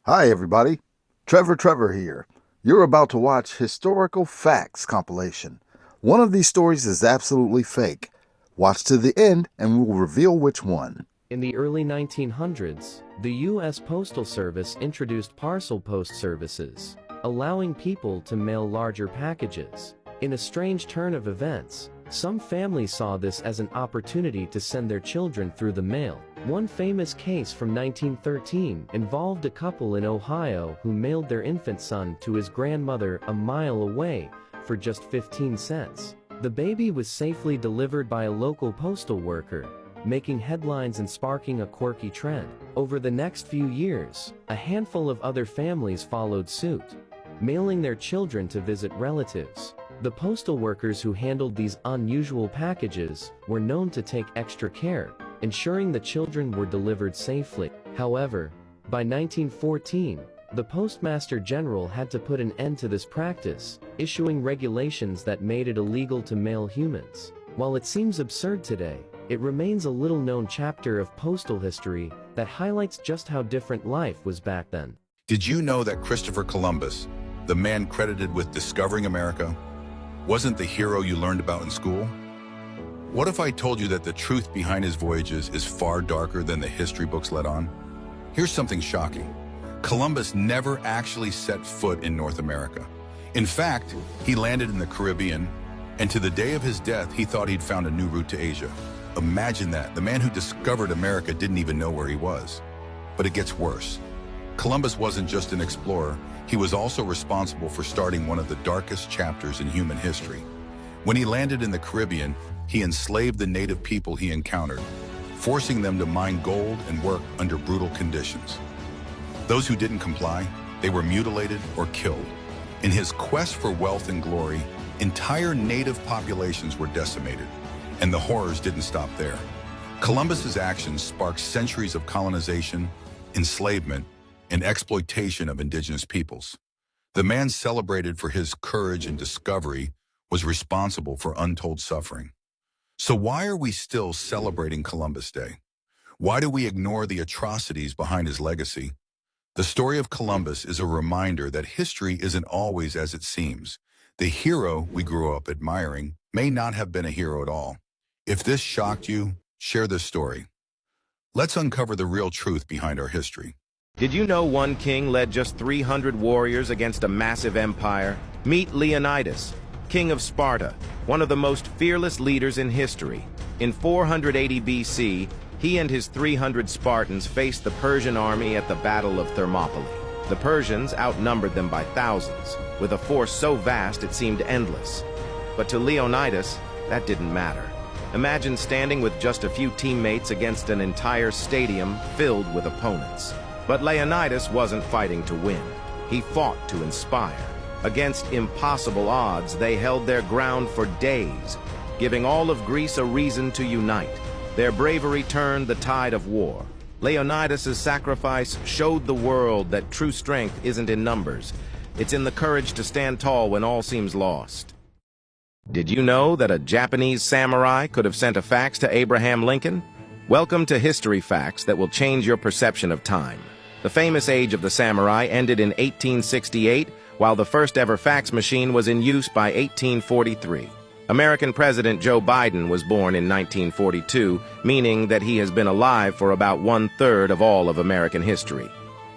Hi everybody, Trevor here. You're about to watch Historical Facts Compilation. One of these stories is absolutely fake. Watch to the end and we'll reveal which one. In the early 1900s, the U.S. Postal Service introduced parcel post services, allowing people to mail larger packages. In a strange turn of events, some families saw this as an opportunity to send their children through the mail. One famous case from 1913 involved a couple in Ohio who mailed their infant son to his grandmother a mile away for just 15 cents. The baby was safely delivered by a local postal worker, making headlines and sparking a quirky trend. Over the next few years, a handful of other families followed suit, mailing their children to visit relatives. The postal workers who handled these unusual packages were known to take extra care, ensuring the children were delivered safely. However, by 1914, the Postmaster General had to put an end to this practice, issuing regulations that made it illegal to mail humans. While it seems absurd today, it remains a little-known chapter of postal history that highlights just how different life was back then. Did you know that Christopher Columbus, the man credited with discovering America, wasn't the hero you learned about in school? What if I told you that the truth behind his voyages is far darker than the history books let on? Here's something shocking. Columbus never actually set foot in North America. In fact, he landed in the Caribbean, and to the day of his death, he thought he'd found a new route to Asia. Imagine that. The man who discovered America didn't even know where he was. But it gets worse. Columbus wasn't just an explorer, he was also responsible for starting one of the darkest chapters in human history. When he landed in the Caribbean, he enslaved the native people he encountered, forcing them to mine gold and work under brutal conditions. Those who didn't comply, they were mutilated or killed. In his quest for wealth and glory, entire native populations were decimated, and the horrors didn't stop there. Columbus's actions sparked centuries of colonization, enslavement, and exploitation of indigenous peoples. The man celebrated for his courage and discovery was responsible for untold suffering. So why are we still celebrating Columbus Day? Why do we ignore the atrocities behind his legacy? The story of Columbus is a reminder that history isn't always as it seems. The hero we grew up admiring may not have been a hero at all. If this shocked you, share this story. Let's uncover the real truth behind our history. Did you know one king led just 300 warriors against a massive empire? Meet Leonidas, king of Sparta, one of the most fearless leaders in history. In 480 BC, he and his 300 Spartans faced the Persian army at the Battle of Thermopylae. The Persians outnumbered them by thousands, with a force so vast it seemed endless. But to Leonidas, that didn't matter. Imagine standing with just a few teammates against an entire stadium filled with opponents. But Leonidas wasn't fighting to win. He fought to inspire. Against impossible odds, they held their ground for days, giving all of Greece a reason to unite. Their bravery turned the tide of war. Leonidas' sacrifice showed the world that true strength isn't in numbers. It's in the courage to stand tall when all seems lost. Did you know that a Japanese samurai could have sent a fax to Abraham Lincoln? Welcome to History Facts that will change your perception of time. The famous age of the samurai ended in 1868, while the first ever fax machine was in use by 1843. American President Joe Biden was born in 1942, meaning that he has been alive for about 1/3 of all of American history.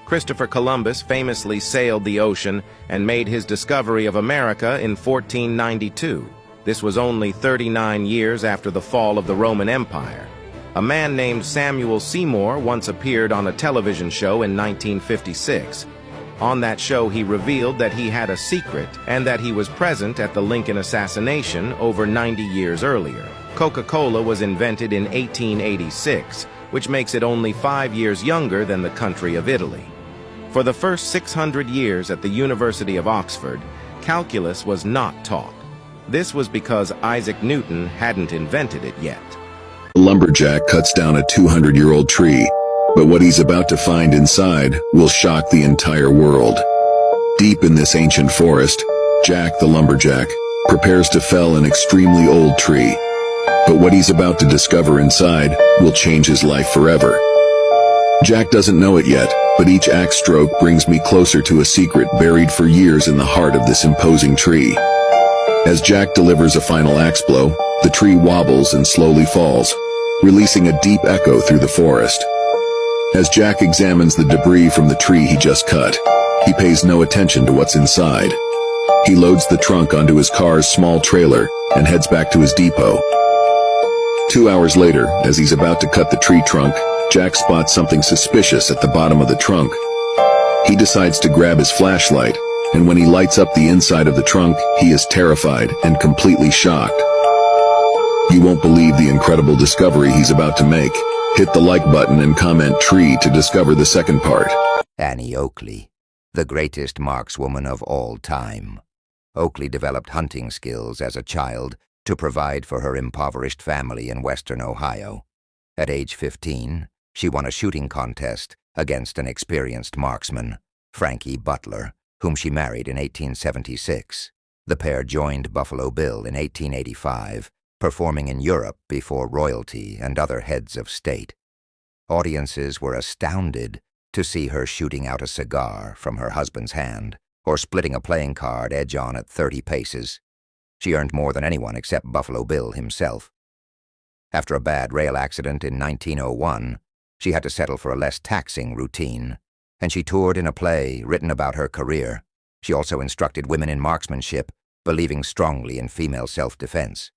Christopher Columbus famously sailed the ocean and made his discovery of America in 1492. This was only 39 years after the fall of the Roman Empire. A man named Samuel Seymour once appeared on a television show in 1956. On that show, he revealed that he had a secret and that he was present at the Lincoln assassination over 90 years earlier. Coca-Cola was invented in 1886, which makes it only 5 years younger than the country of Italy. For the first 600 years at the University of Oxford, calculus was not taught. This was because Isaac Newton hadn't invented it yet. A lumberjack cuts down a 200-year-old tree, but what he's about to find inside will shock the entire world. Deep in this ancient forest, Jack the lumberjack prepares to fell an extremely old tree. But what he's about to discover inside will change his life forever. Jack doesn't know it yet, but each axe stroke brings me closer to a secret buried for years in the heart of this imposing tree. As Jack delivers a final axe blow, the tree wobbles and slowly falls, releasing a deep echo through the forest. As Jack examines the debris from the tree he just cut, he pays no attention to what's inside. He loads the trunk onto his car's small trailer and heads back to his depot. 2 hours later, as he's about to cut the tree trunk, Jack spots something suspicious at the bottom of the trunk. He decides to grab his flashlight, and when he lights up the inside of the trunk, he is terrified and completely shocked. You won't believe the incredible discovery he's about to make. Hit the like button and comment tree to discover the second part. Annie Oakley, the greatest markswoman of all time. Oakley developed hunting skills as a child to provide for her impoverished family in western Ohio. At age 15, she won a shooting contest against an experienced marksman, Frankie Butler, whom she married in 1876. The pair joined Buffalo Bill in 1885, performing in Europe before royalty and other heads of state. Audiences were astounded to see her shooting out a cigar from her husband's hand or splitting a playing card edge-on at 30 paces. She earned more than anyone except Buffalo Bill himself. After a bad rail accident in 1901, she had to settle for a less taxing routine, and she toured in a play written about her career. She also instructed women in marksmanship, believing strongly in female self-defense.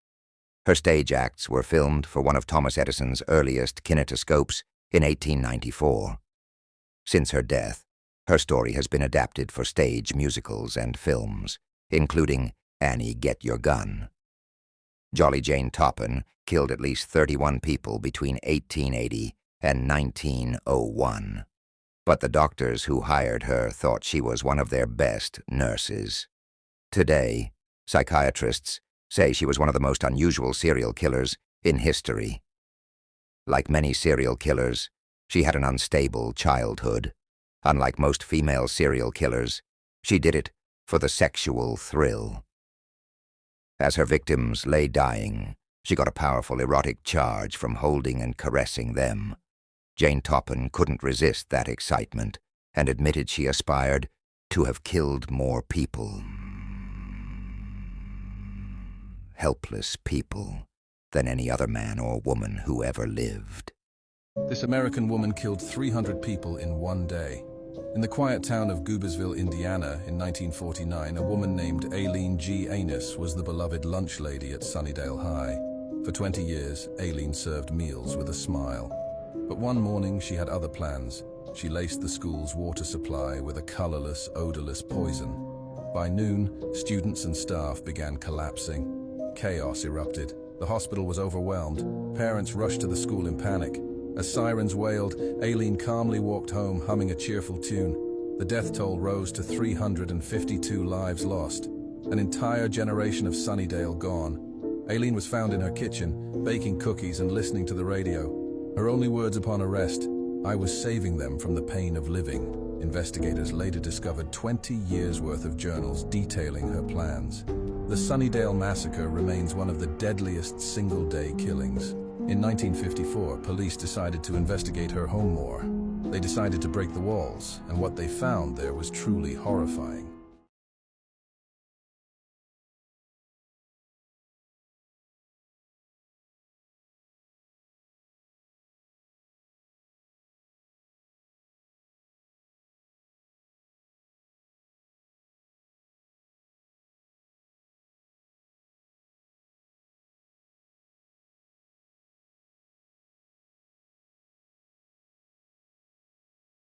Her stage acts were filmed for one of Thomas Edison's earliest kinetoscopes in 1894. Since her death, her story has been adapted for stage musicals and films, including Annie, Get Your Gun. Jolly Jane Toppin killed at least 31 people between 1880 and 1901. But the doctors who hired her thought she was one of their best nurses. Today, psychiatrists say she was one of the most unusual serial killers in history. Like many serial killers, she had an unstable childhood. Unlike most female serial killers, she did it for the sexual thrill. As her victims lay dying, she got a powerful erotic charge from holding and caressing them. Jane Toppin couldn't resist that excitement and admitted she aspired to have killed more people. Helpless people than any other man or woman who ever lived. This American woman killed 300 people in one day. In the quiet town of Goobersville, Indiana, in 1949, a woman named Aileen G. Anus was the beloved lunch lady at Sunnydale High. For 20 years, Aileen served meals with a smile. But one morning, she had other plans. She laced the school's water supply with a colorless, odorless poison. By noon, students and staff began collapsing. Chaos erupted. The hospital was overwhelmed. Parents rushed to the school in panic. As sirens wailed, Aileen calmly walked home, humming a cheerful tune. The death toll rose to 352 lives lost. An entire generation of Sunnydale gone. Aileen was found in her kitchen, baking cookies and listening to the radio. Her only words upon arrest, "I was saving them from the pain of living." Investigators later discovered 20 years' worth of journals detailing her plans. The Sunnydale massacre remains one of the deadliest single-day killings. In 1954, police decided to investigate her home more. They decided to break the walls, and what they found there was truly horrifying.